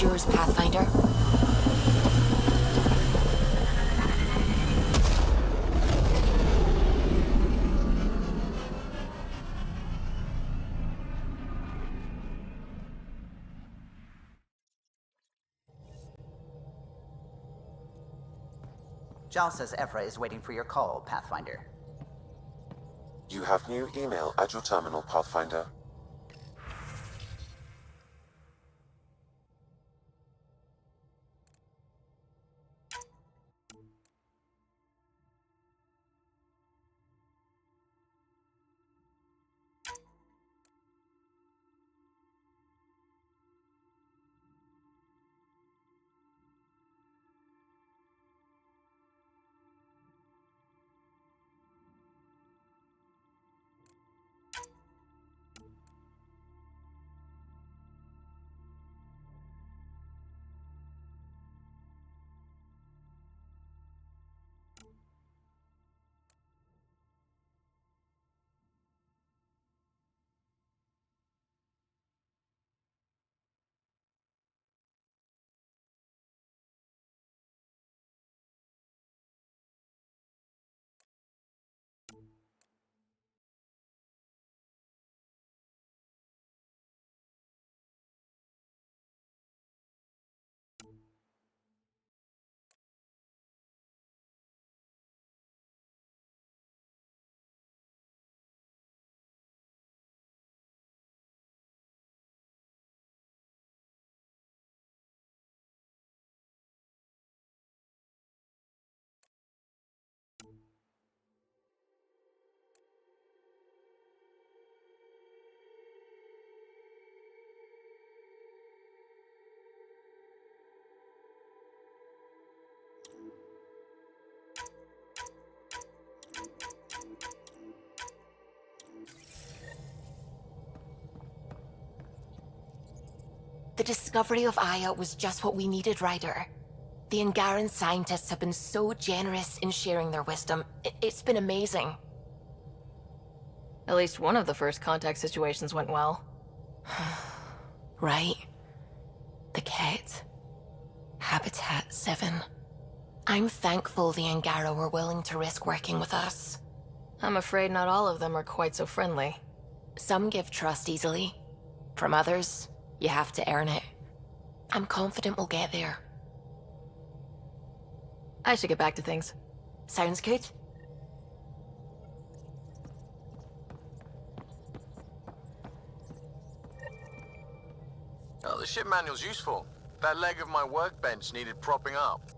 yours, Pathfinder. Jal says Ephra is waiting for your call, Pathfinder. You have new email at your terminal, Pathfinder. The discovery of Aya was just what we needed, Ryder. The Angaran scientists have been so generous in sharing their wisdom. It's been amazing. At least one of the first contact situations went well. Right? The Kett. Habitat 7. I'm thankful the Angara were willing to risk working with us. I'm afraid not all of them are quite so friendly. Some give trust easily. From others, you have to earn it. I'm confident we'll get there. I should get back to things. Sounds good. Oh, the ship manual's useful. That leg of my workbench needed propping up.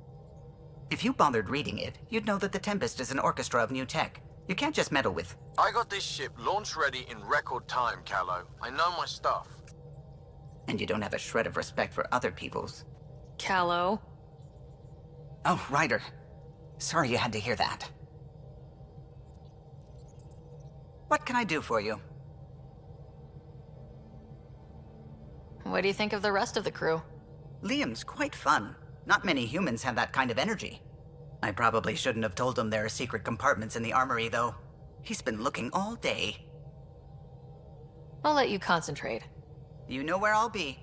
If you bothered reading it, you'd know that the Tempest is an orchestra of new tech. You can't just meddle with... I got this ship launch ready in record time, Callow. I know my stuff. And you don't have a shred of respect for other people's. Callow. Oh, Ryder. Sorry you had to hear that. What can I do for you? What do you think of the rest of the crew? Liam's quite fun. Not many humans have that kind of energy. I probably shouldn't have told him there are secret compartments in the armory, though. He's been looking all day. I'll let you concentrate. You know where I'll be.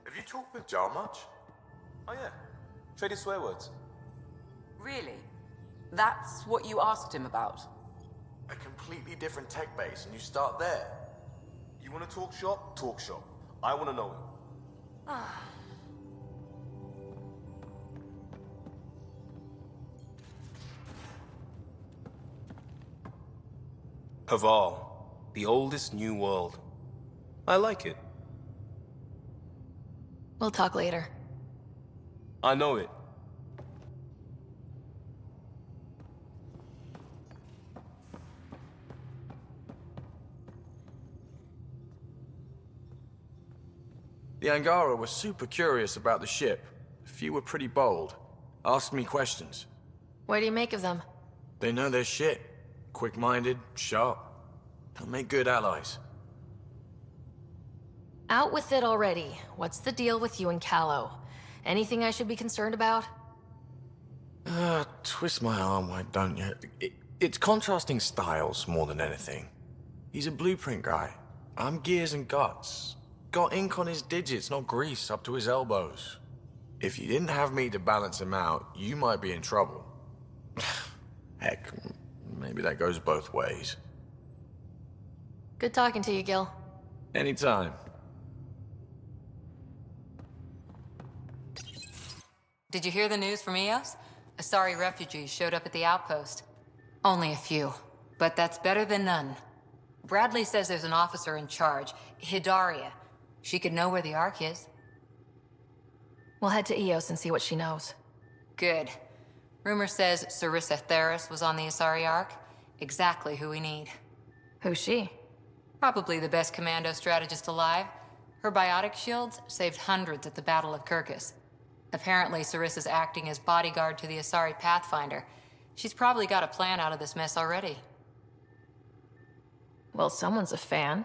Have you talked with Jar much? Oh yeah, traded swear words. Really? That's what you asked him about? A completely different tech base, and you start there. You want to talk shop? Talk shop. I want to know him. Haval, the oldest new world. I like it. We'll talk later. I know it. The Angara were super curious about the ship. A few were pretty bold. Asked me questions. What do you make of them? They know their shit. Quick-minded, sharp. They'll make good allies. Out with it already. What's the deal with you and Callow? Anything I should be concerned about? Twist my arm, why don't you? It's contrasting styles more than anything. He's a blueprint guy. I'm gears and guts. Got ink on his digits, not grease up to his elbows. If you didn't have me to balance him out, you might be in trouble. Heck, maybe that goes both ways. Good talking to you, Gil. Anytime. Did you hear the news from Eos? Asari refugees showed up at the outpost. Only a few, but that's better than none. Bradley says there's an officer in charge, Hidaria. She could know where the Ark is. We'll head to Eos and see what she knows. Good. Rumor says Sarissa Theris was on the Asari Ark. Exactly who we need. Who's she? Probably the best commando strategist alive. Her biotic shields saved hundreds at the Battle of Kirkus. Apparently, Sarissa's acting as bodyguard to the Asari Pathfinder. She's probably got a plan out of this mess already. Well, someone's a fan.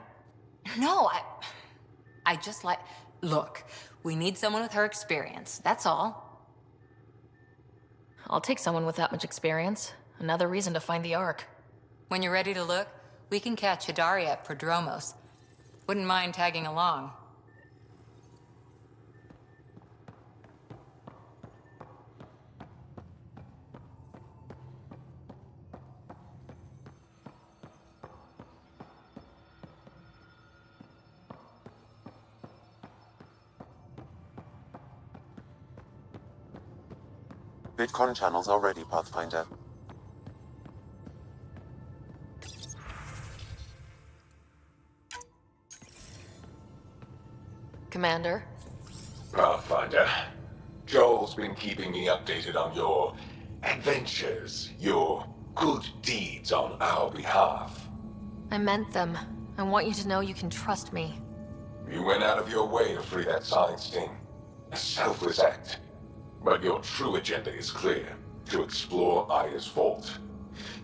No, I just like... Look, we need someone with her experience, that's all. I'll take someone with that much experience. Another reason to find the Ark. When you're ready to look, we can catch Hidaria at Prodromos. Wouldn't mind tagging along. Bitcoin channels are ready, Pathfinder. Commander? Pathfinder, Joel's been keeping me updated on your adventures, your good deeds on our behalf. I meant them. I want you to know you can trust me. You went out of your way to free that science team. A selfless act. But your true agenda is clear. To explore Aya's vault.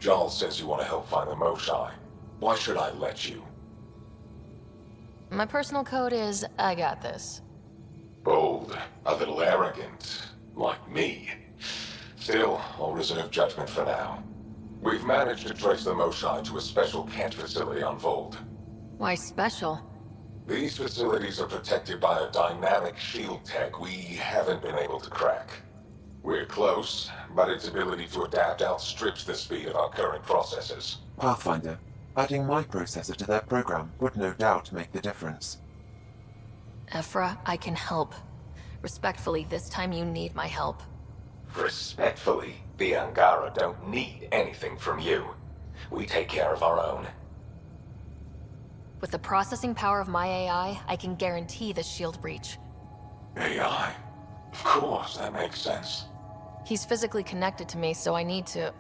Joel says you want to help find the Moshai. Why should I let you? My personal code is, I got this. Bold, a little arrogant, like me. Still, I'll reserve judgment for now. We've managed to trace the Moshai to a special Kett facility on Vold. Why special? These facilities are protected by a dynamic shield tech we haven't been able to crack. We're close, but its ability to adapt outstrips the speed of our current processors. Pathfinder, adding my processor to their program would no doubt make the difference. Ephra, I can help. Respectfully, this time you need my help. Respectfully, the Angara don't need anything from you. We take care of our own. With the processing power of my AI, I can guarantee the shield breach. AI? Of course, that makes sense. He's physically connected to me, so I need to...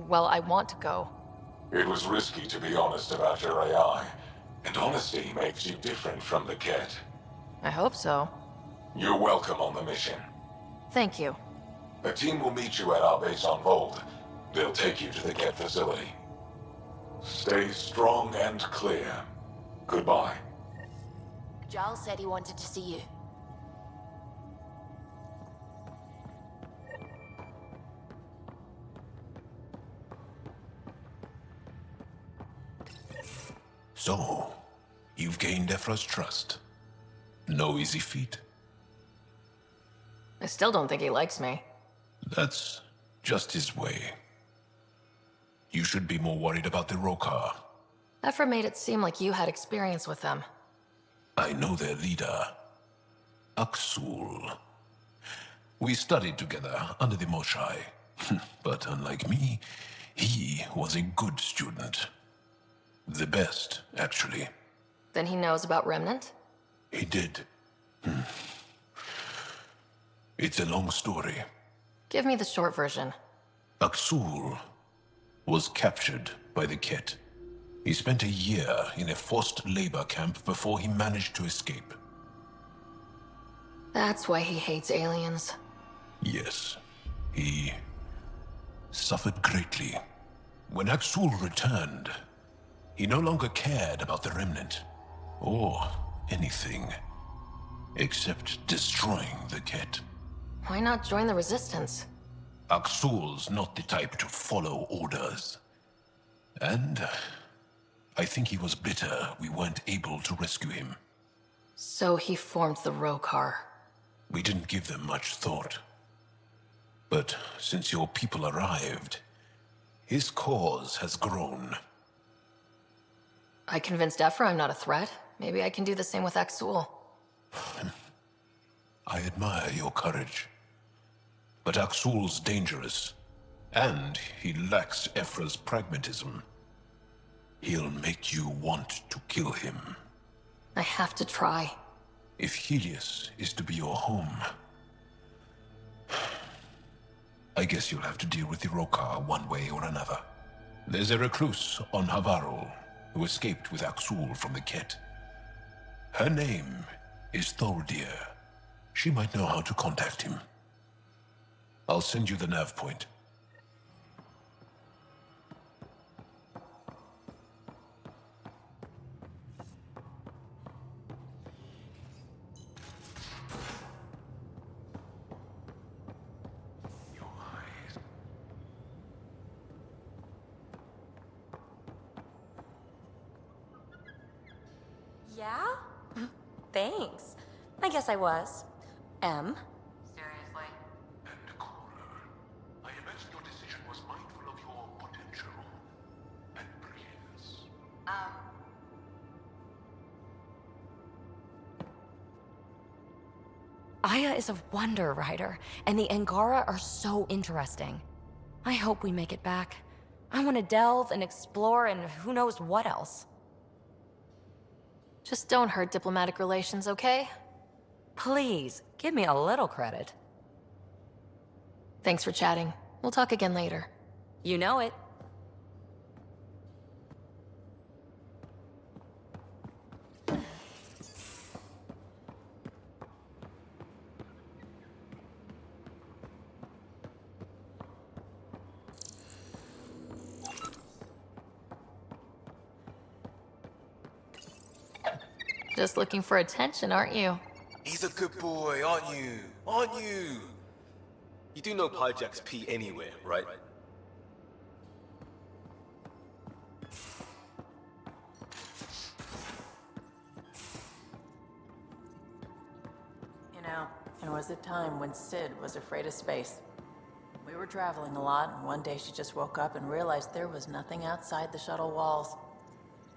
Well, I want to go. It was risky to be honest about your AI, and honesty makes you different from the Kett. I hope so. You're welcome on the mission. Thank you. A team will meet you at our base on Vold. They'll take you to the Kett facility. Stay strong and clear. Goodbye. Giles said he wanted to see you. So, you've gained Ephra's trust. No easy feat. I still don't think he likes me. That's just his way. You should be more worried about the Roekaar. Ephra made it seem like you had experience with them. I know their leader, Aksul. We studied together under the Moshai. But unlike me, he was a good student. The best, actually. Then he knows about Remnant? He did. It's a long story. Give me the short version. Aksul was captured by the Kett. He spent a year in a forced labor camp before he managed to escape. That's why he hates aliens. Yes, he suffered greatly. When Aksul returned, he no longer cared about the Remnant, or anything, except destroying the Kett. Why not join the Resistance? Aksul's not the type to follow orders. And I think he was bitter we weren't able to rescue him. So he formed the Roekaar. We didn't give them much thought. But since your people arrived, his cause has grown. I convinced Ephra I'm not a threat. Maybe I can do the same with Aksul. I admire your courage. But Aksul's dangerous, and he lacks Ephra's pragmatism. He'll make you want to kill him. I have to try. If Helios is to be your home, I guess you'll have to deal with the Roekaar one way or another. There's a recluse on Havarul who escaped with Aksul from the Kett. Her name is Thordir. She might know how to contact him. I'll send you the nav point. Yeah? Thanks. I guess I was. M? Seriously? And Cora, I imagine your decision was mindful of your potential and brilliance. Aya is a wonder rider, and the Angara are so interesting. I hope we make it back. I want to delve and explore and who knows what else. Just don't hurt diplomatic relations, okay? Please, give me a little credit. Thanks for chatting. We'll talk again later. You know it. Just looking for attention, aren't you? He's a good boy, aren't you? Aren't you? You do know Pyjack's pee anywhere, right? You know, there was a time when Sid was afraid of space. We were traveling a lot, and one day she just woke up and realized there was nothing outside the shuttle walls.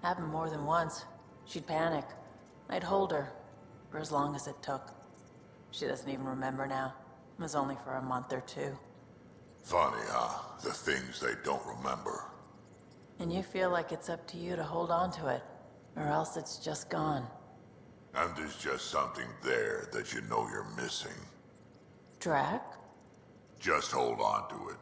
Happened more than once. She'd panic. I'd hold her, for as long as it took. She doesn't even remember now. It was only for a month or two. Funny, huh? The things they don't remember. And you feel like it's up to you to hold on to it, or else it's just gone. And there's just something there that you know you're missing. Drac? Just hold on to it.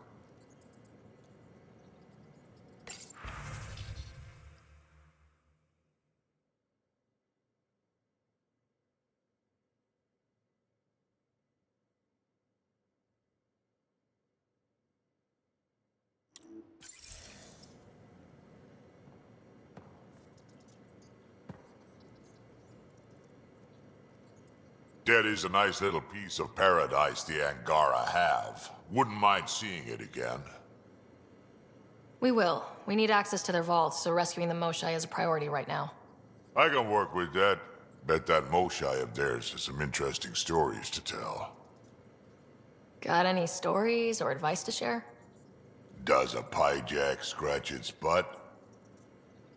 That is a nice little piece of paradise the Angara have. Wouldn't mind seeing it again. We will. We need access to their vaults, so rescuing the Moshai is a priority right now. I can work with that. Bet that Moshai of theirs has some interesting stories to tell. Got any stories or advice to share? Does a Pyjack scratch its butt?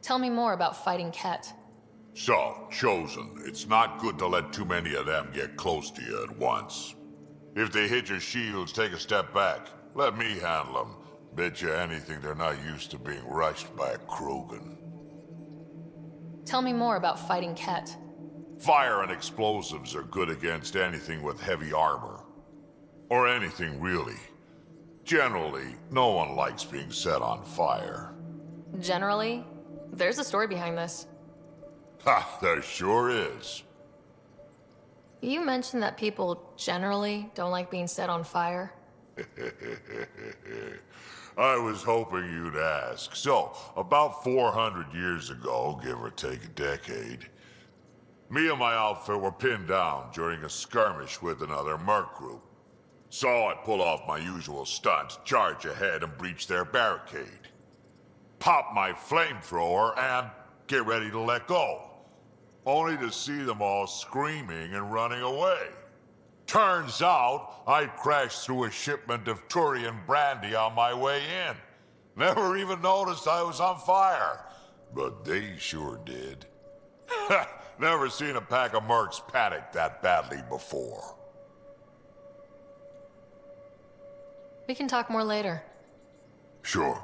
Tell me more about fighting Kett. So, Chosen, it's not good to let too many of them get close to you at once. If they hit your shields, take a step back. Let me handle them. Bet you anything they're not used to being rushed by a Krogan. Tell me more about fighting Kett. Fire and explosives are good against anything with heavy armor. Or anything, really. Generally, no one likes being set on fire. Generally? There's a story behind this. Ha, there sure is. You mentioned that people generally don't like being set on fire. I was hoping you'd ask. So, about 400 years ago, give or take a decade, me and my outfit were pinned down during a skirmish with another merc group. So I pull off my usual stunt, charge ahead and breach their barricade. Pop my flamethrower and get ready to let go. Only to see them all screaming and running away. Turns out, I'd crashed through a shipment of Turian brandy on my way in. Never even noticed I was on fire. But they sure did. Never seen a pack of mercs panic that badly before. We can talk more later. Sure.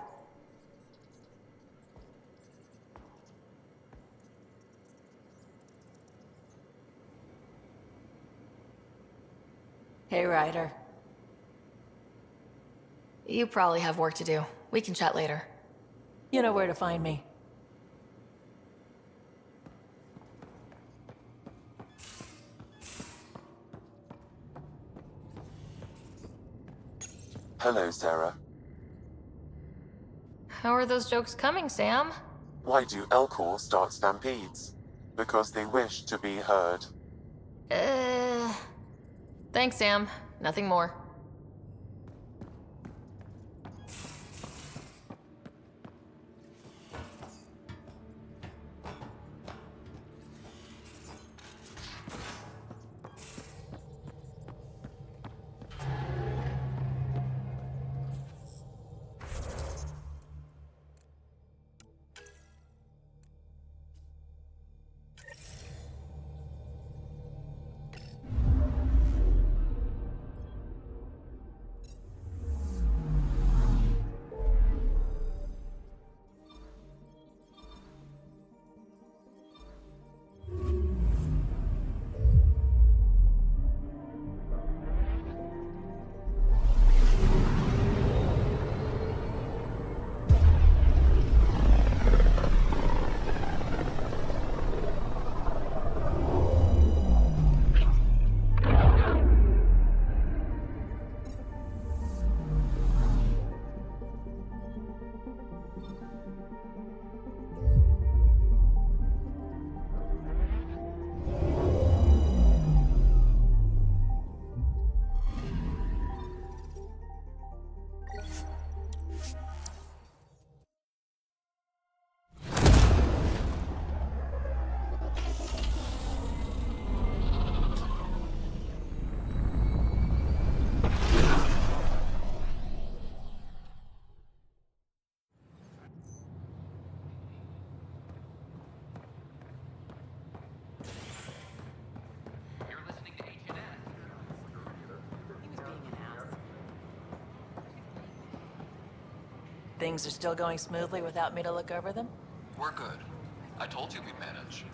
Hey, Ryder. You probably have work to do. We can chat later. You know where to find me. Hello, Sarah. How are those jokes coming, Sam? Why do Elcor start stampedes? Because they wish to be heard. Thanks, Sam. Nothing more. Things are still going smoothly without me to look over them? We're good. I told you we'd manage.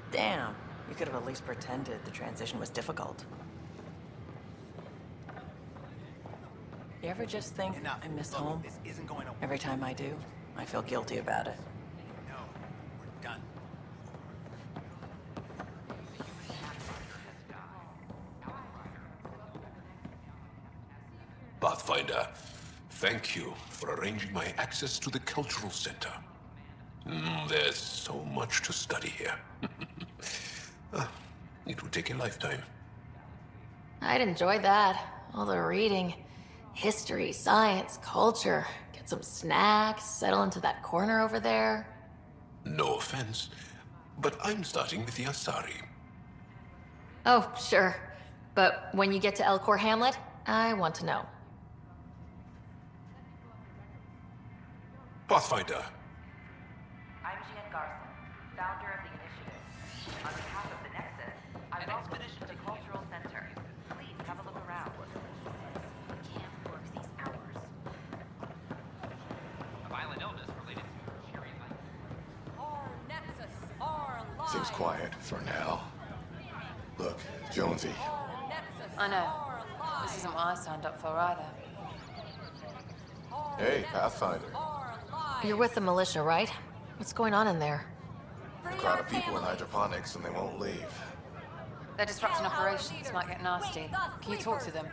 Damn. You could have at least pretended the transition was difficult. You ever just think, I miss home? This isn't going to... Every time I do, I feel guilty about it. No, we're done. Pathfinder, thank you for arranging my access to the cultural center. There's so much to study here. It would take a lifetime. I'd enjoy that. All the reading. History, science, culture. Get some snacks, settle into that corner over there. No offense, but I'm starting with the Asari. Oh, sure. But when you get to Elcor Hamlet, I want to know. Pathfinder. I'm Jean Garson, founder of the initiative. On behalf of the Nexus, I welcome you to the Cultural Center. Please have a look around. Can't work these hours. A violent illness related to Sherry Light. Our Nexus are alive. Seems quiet for now. Look, Jonesy. I know. This isn't what I signed up for either. Hey, Pathfinder. You're with the militia, right? What's going on in there? A crowd of people in hydroponics and they won't leave. They're disrupting operations. Might get nasty. Can you talk to them?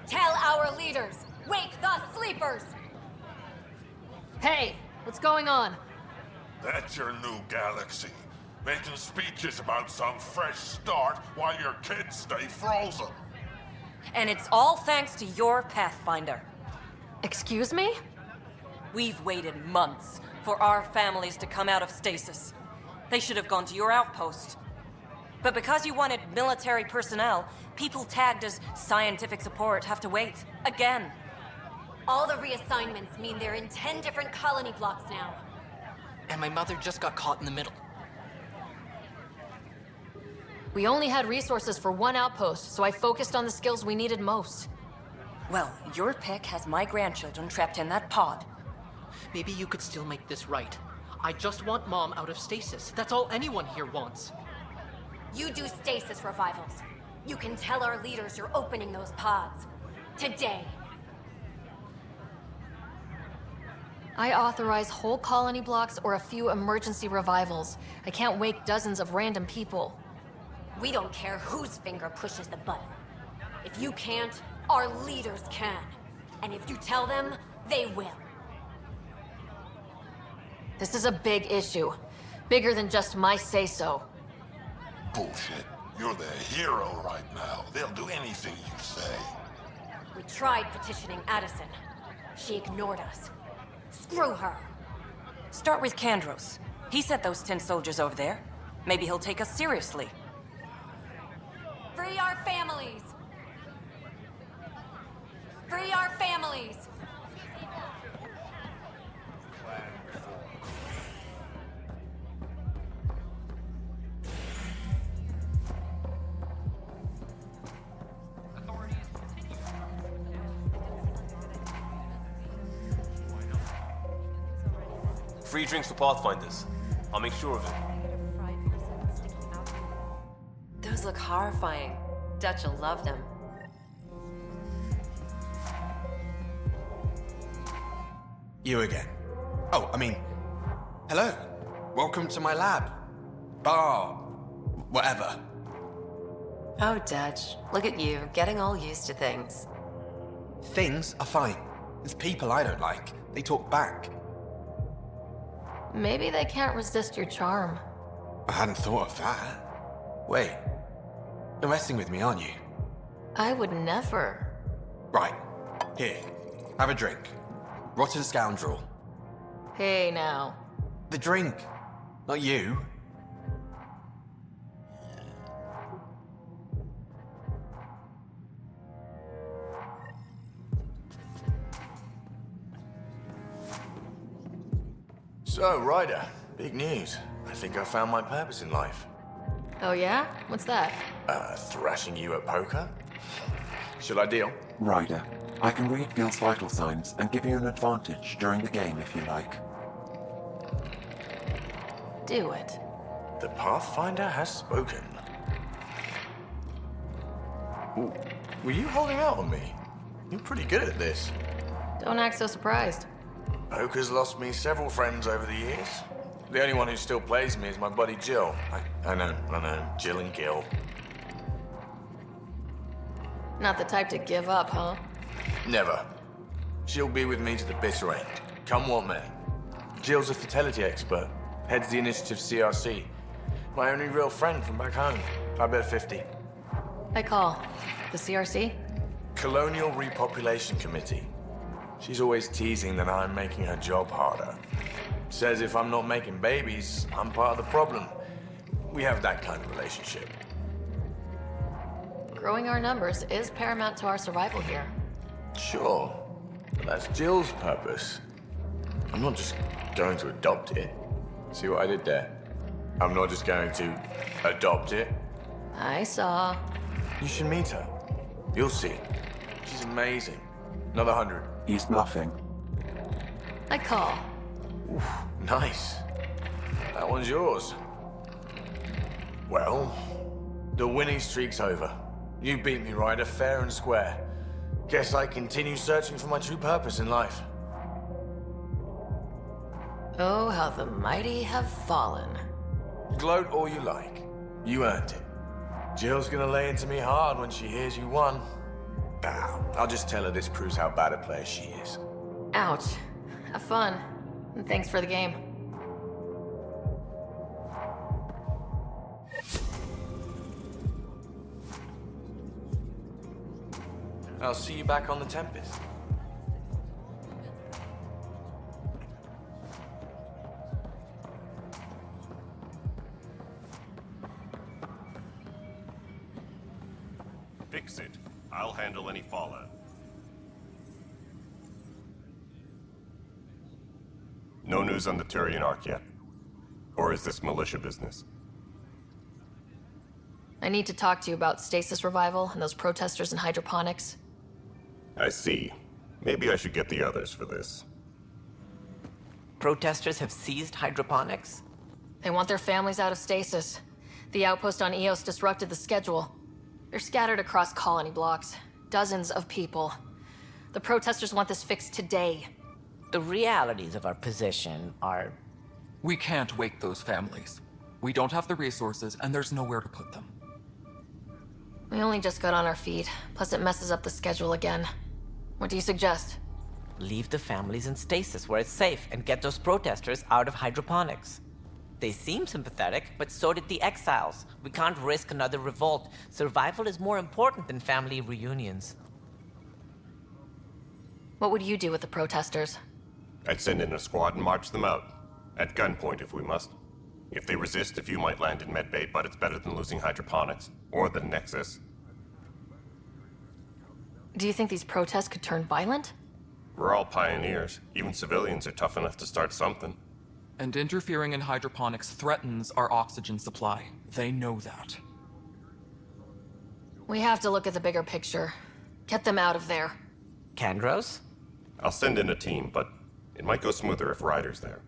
Tell our leaders! Wake the sleepers! Hey! What's going on? That's your new galaxy. Making speeches about some fresh start while your kids stay frozen. And it's all thanks to your Pathfinder. Excuse me? We've waited months for our families to come out of stasis. They should have gone to your outpost. But because you wanted military personnel, people tagged as scientific support have to wait. Again. All the reassignments mean they're in 10 different colony blocks now. And my mother just got caught in the middle. We only had resources for one outpost, so I focused on the skills we needed most. Well, your pick has my grandchildren trapped in that pod. Maybe you could still make this right. I just want Mom out of stasis. That's all anyone here wants. You do stasis revivals. You can tell our leaders you're opening those pods. Today. I authorize whole colony blocks or a few emergency revivals. I can't wake dozens of random people. We don't care whose finger pushes the button. If you can't, our leaders can. And if you tell them, they will. This is a big issue. Bigger than just my say-so. Bullshit. You're the hero right now. They'll do anything you say. We tried petitioning Addison. She ignored us. Screw her. Start with Kandros. He sent those 10 soldiers over there. Maybe he'll take us seriously. Free our families! Free our families! Free drinks for Pathfinders. I'll make sure of it. Those look horrifying. Dutch will love them. You again. Oh, I mean, hello. Welcome to my lab. Bar. Whatever. Oh, Dutch. Look at you, getting all used to things. Things are fine. It's people I don't like. They talk back. Maybe they can't resist your charm. I hadn't thought of that. Wait. You're messing with me, aren't you? I would never. Right. Here. Have a drink. Rotten scoundrel. Hey, now. The drink. Not you. So, Ryder, big news. I think I found my purpose in life. Oh yeah? What's that? Thrashing you at poker? Should I deal? Ryder, I can read Gil's vital signs and give you an advantage during the game if you like. Do it. The Pathfinder has spoken. Ooh, were you holding out on me? You're pretty good at this. Don't act so surprised. Poker's lost me several friends over the years. The only one who still plays me is my buddy Jill. I know, Jill and Gil. Not the type to give up, huh? Never. She'll be with me to the bitter end, come what may. Jill's a fertility expert, heads the initiative CRC. My only real friend from back home. I bet 50. I call. The CRC? Colonial Repopulation Committee. She's always teasing that I'm making her job harder. Says if I'm not making babies, I'm part of the problem. We have that kind of relationship. Growing our numbers is paramount to our survival here. Sure. But that's Jill's purpose. I'm not just going to adopt it. See what I did there? I'm not just going to adopt it. I saw. You should meet her. You'll see. She's amazing. Another 100. He's bluffing. I call. Oof, nice. That one's yours. Well, the winning streak's over. You beat me, Ryder, fair and square. Guess I continue searching for my true purpose in life. Oh, how the mighty have fallen. Gloat all you like. You earned it. Jill's gonna lay into me hard when she hears you won. I'll just tell her this proves how bad a player she is. Ouch. Have fun. And thanks for the game. I'll see you back on the Tempest. Fix it. I'll handle any fallout. No news on the Turian Ark yet? Or is this militia business? I need to talk to you about stasis revival and those protesters in hydroponics. I see. Maybe I should get the others for this. Protesters have seized hydroponics? They want their families out of stasis. The outpost on Eos disrupted the schedule. They're scattered across colony blocks. Dozens of people. The protesters want this fixed today. The realities of our position are... We can't wake those families. We don't have the resources, and there's nowhere to put them. We only just got on our feet. Plus it messes up the schedule again. What do you suggest? Leave the families in stasis where it's safe and get those protesters out of hydroponics. They seem sympathetic, but so did the exiles. We can't risk another revolt. Survival is more important than family reunions. What would you do with the protesters? I'd send in a squad and march them out. At gunpoint if we must. If they resist, a few might land in medbay, but it's better than losing hydroponics. Or the Nexus. Do you think these protests could turn violent? We're all pioneers. Even civilians are tough enough to start something. And interfering in hydroponics threatens our oxygen supply. They know that. We have to look at the bigger picture. Get them out of there. Kandros? I'll send in a team, but it might go smoother if Ryder's there.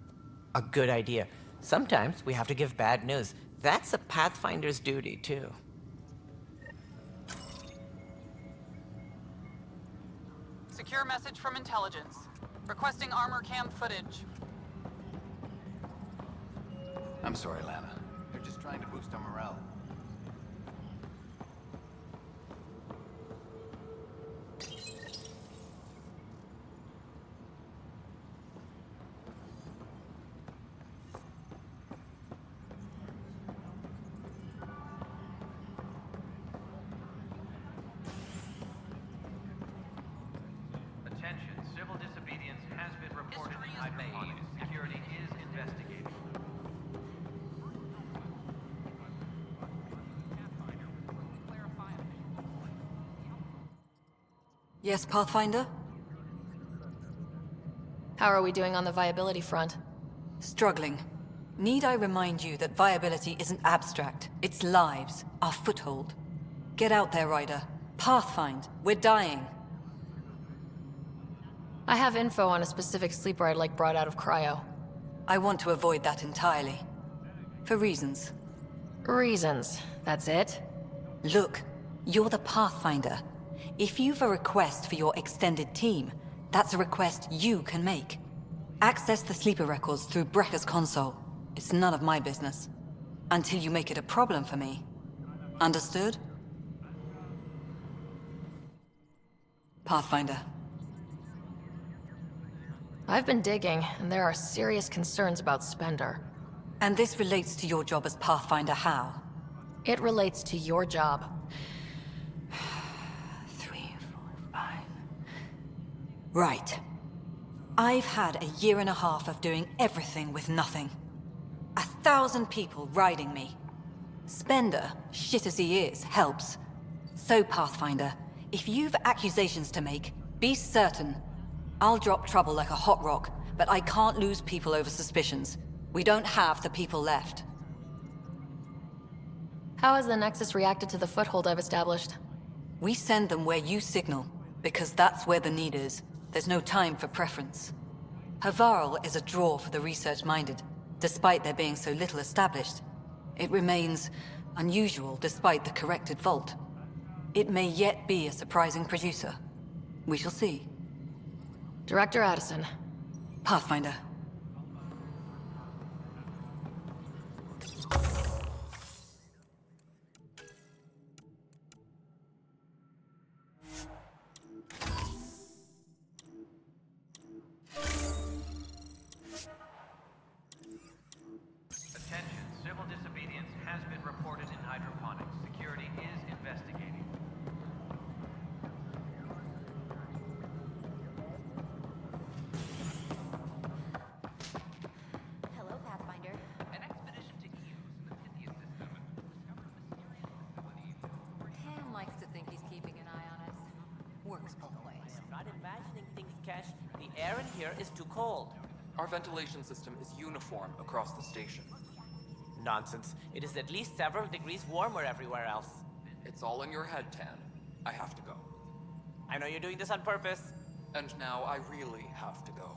A good idea. Sometimes we have to give bad news. That's a Pathfinder's duty, too. Secure message from intelligence. Requesting armor cam footage. I'm sorry, Lana. They're just trying to boost our morale. Attention, civil disobedience has been reported in hydroponics. Security is investigating. Yes, Pathfinder? How are we doing on the viability front? Struggling. Need I remind you that viability isn't abstract? It's lives, our foothold. Get out there, Ryder. Pathfind. We're dying. I have info on a specific sleeper I'd like brought out of cryo. I want to avoid that entirely. For reasons. Reasons, that's it? Look, you're the Pathfinder. If you've a request for your extended team, that's a request you can make. Access the sleeper records through Brekker's console. It's none of my business. Until you make it a problem for me. Understood? Pathfinder. I've been digging, and there are serious concerns about Spender. And this relates to your job as Pathfinder how? It relates to your job. 3, 4, 5... Right. I've had a year and a half of doing everything with nothing. 1,000 people riding me. Spender, shit as he is, helps. So, Pathfinder, if you've accusations to make, be certain. I'll drop trouble like a hot rock, but I can't lose people over suspicions. We don't have the people left. How has the Nexus reacted to the foothold I've established? We send them where you signal, because that's where the need is. There's no time for preference. Havarl is a draw for the research-minded, despite there being so little established. It remains unusual despite the corrected vault. It may yet be a surprising producer. We shall see. Director Addison. Pathfinder. Attention, civil disobedience has been reported in hydroponics. Security is investigating. air in here is too cold. Our ventilation system is uniform across the station. Nonsense. It is at least several degrees warmer everywhere else. It's all in your head, Tan. I have to go. I know you're doing this on purpose. And now I really have to go.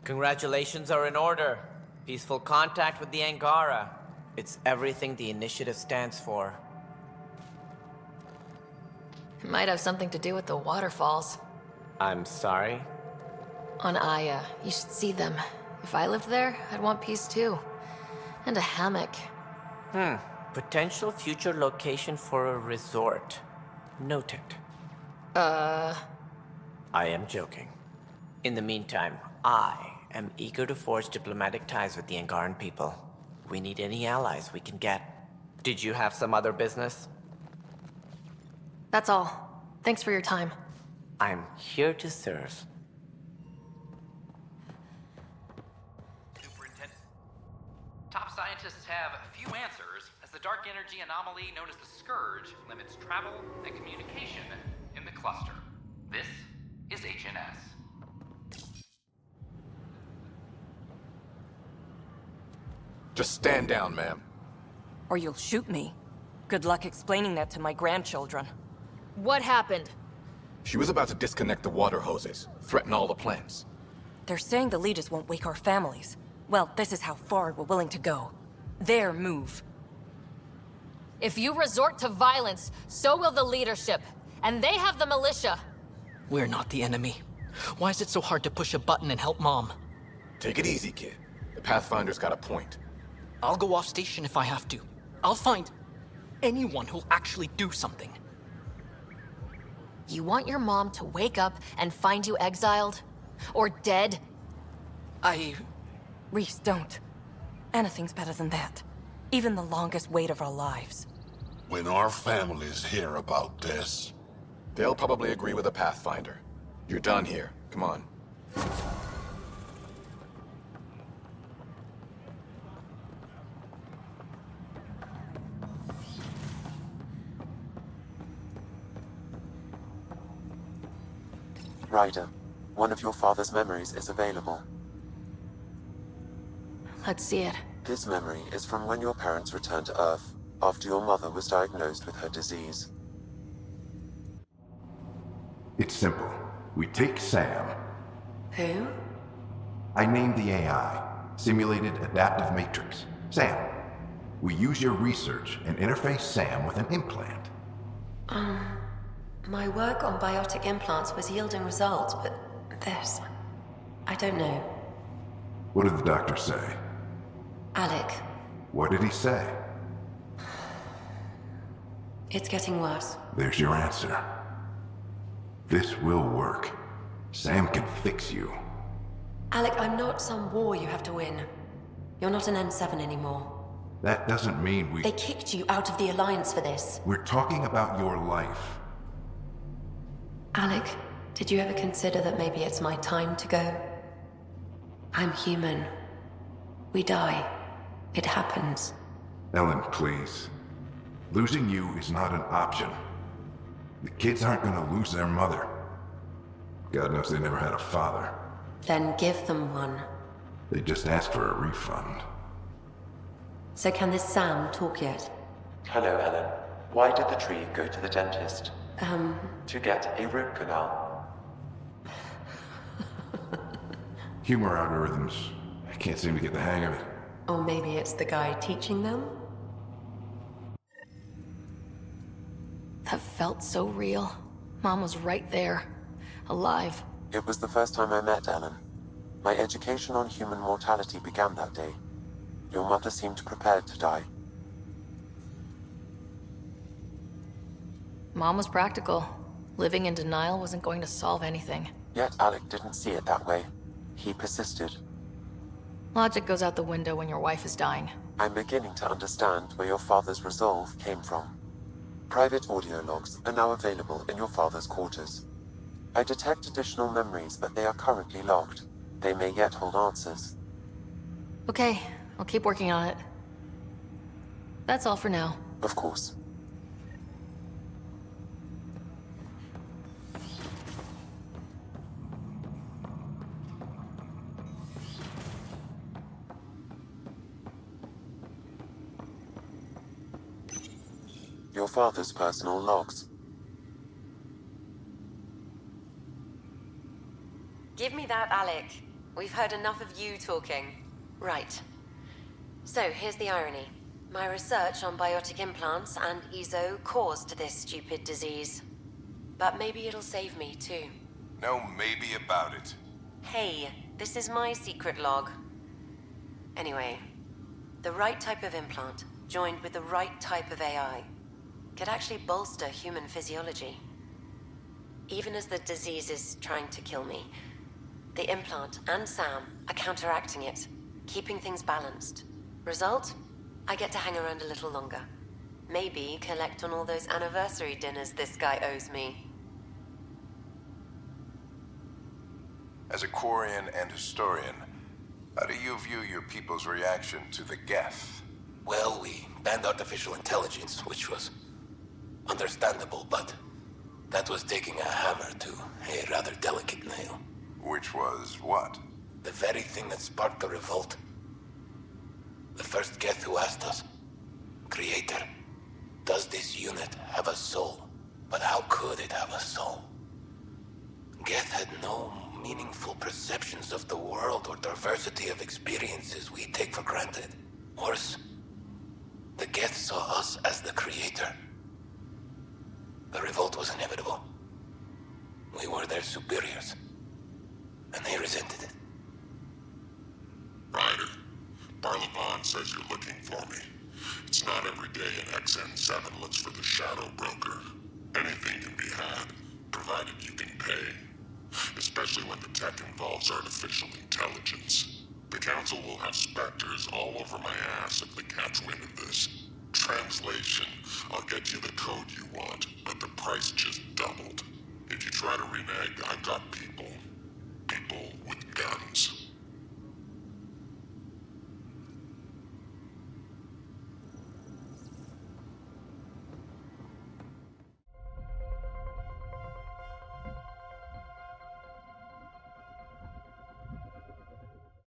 Congratulations are in order. Peaceful contact with the Angara. It's everything the initiative stands for. It might have something to do with the waterfalls. I'm sorry? On Aya. You should see them. If I lived there, I'd want peace too. And a hammock. Potential future location for a resort. Noted. I am joking. In the meantime, I am eager to forge diplomatic ties with the Angaran people. We need any allies we can get. Did you have some other business? That's all. Thanks for your time. I'm here to serve. Superintendent. Top scientists have few answers, as the dark energy anomaly known as the Scourge limits travel and communication in the cluster. This is HNS. Just stand down, ma'am. Or you'll shoot me. Good luck explaining that to my grandchildren. What happened? She was about to disconnect the water hoses, threaten all the plants. They're saying the leaders won't wake our families. Well, this is how far we're willing to go. Their move. If you resort to violence, so will the leadership. And they have the militia. We're not the enemy. Why is it so hard to push a button and help Mom? Take it easy, kid. The Pathfinder's got a point. I'll go off station if I have to. I'll find anyone who'll actually do something. You want your mom to wake up and find you exiled? Or dead? Reese, don't. Anything's better than that. Even the longest wait of our lives. When our families hear about this... They'll probably agree with the Pathfinder. You're done here. Come on. Ryder, one of your father's memories is available. Let's see it. This memory is from when your parents returned to Earth, after your mother was diagnosed with her disease. It's simple. We take Sam. Who? I named the AI, Simulated Adaptive Matrix. Sam. We use your research and interface Sam with an implant. My work on biotic implants was yielding results, but this... I don't know. What did the doctor say? Alec, What did he say? it's getting worse. There's your answer. This will work. Sam can fix you. Alec, I'm not some war you have to win. You're not an N7 anymore. That doesn't mean we... They kicked you out of the Alliance for this. We're talking about your life. Alec, did you ever consider that maybe it's my time to go? I'm human. We die. It happens. Ellen, please. Losing you is not an option. The kids aren't gonna lose their mother. God knows they never had a father. Then give them one. They just asked for a refund. So can this Sam talk yet? Hello, Ellen. Why did the tree go to the dentist? To get a root canal. Humor algorithms. I can't seem to get the hang of it. Or maybe it's the guy teaching them? That felt so real. Mom was right there. Alive. It was the first time I met Ellen. My education on human mortality began that day. Your mother seemed prepared to die. Mom was practical. Living in denial wasn't going to solve anything. Yet Alec didn't see it that way. He persisted. Logic goes out the window when your wife is dying. I'm beginning to understand where your father's resolve came from. Private audio logs are now available in your father's quarters. I detect additional memories, but they are currently logged. They may yet hold answers. Okay, I'll keep working on it. That's all for now. Of course. your father's personal logs. Give me that, Alec. We've heard enough of you talking. Right. So, here's the irony. My research on biotic implants and EZO caused this stupid disease. But maybe it'll save me, too. No maybe about it. Hey, this is my secret log. Anyway, the right type of implant, joined with the right type of AI, could actually bolster human physiology. Even as the disease is trying to kill me, the implant and Sam are counteracting it, keeping things balanced. Result? I get to hang around a little longer. Maybe collect on all those anniversary dinners this guy owes me. As a Quarian and historian, how do you view your people's reaction to the Geth? Well, we banned artificial intelligence, which was understandable, but that was taking a hammer to a rather delicate nail. Which was what? The very thing that sparked the revolt. The first Geth who asked us, Creator, does this unit have a soul? But how could it have a soul? Geth had no meaningful perceptions of the world or diversity of experiences we take for granted. Worse, the Geth saw us as the Creator. The revolt was inevitable. We were their superiors, and they resented it. Ryder, Barlavon says you're looking for me. It's not every day an XN7 looks for the Shadow Broker. Anything can be had, provided you can pay. Especially when the tech involves artificial intelligence. The Council will have specters all over my ass if they catch wind of this. Translation, I'll get you the code you want, but the price just doubled. If you try to renege, I've got people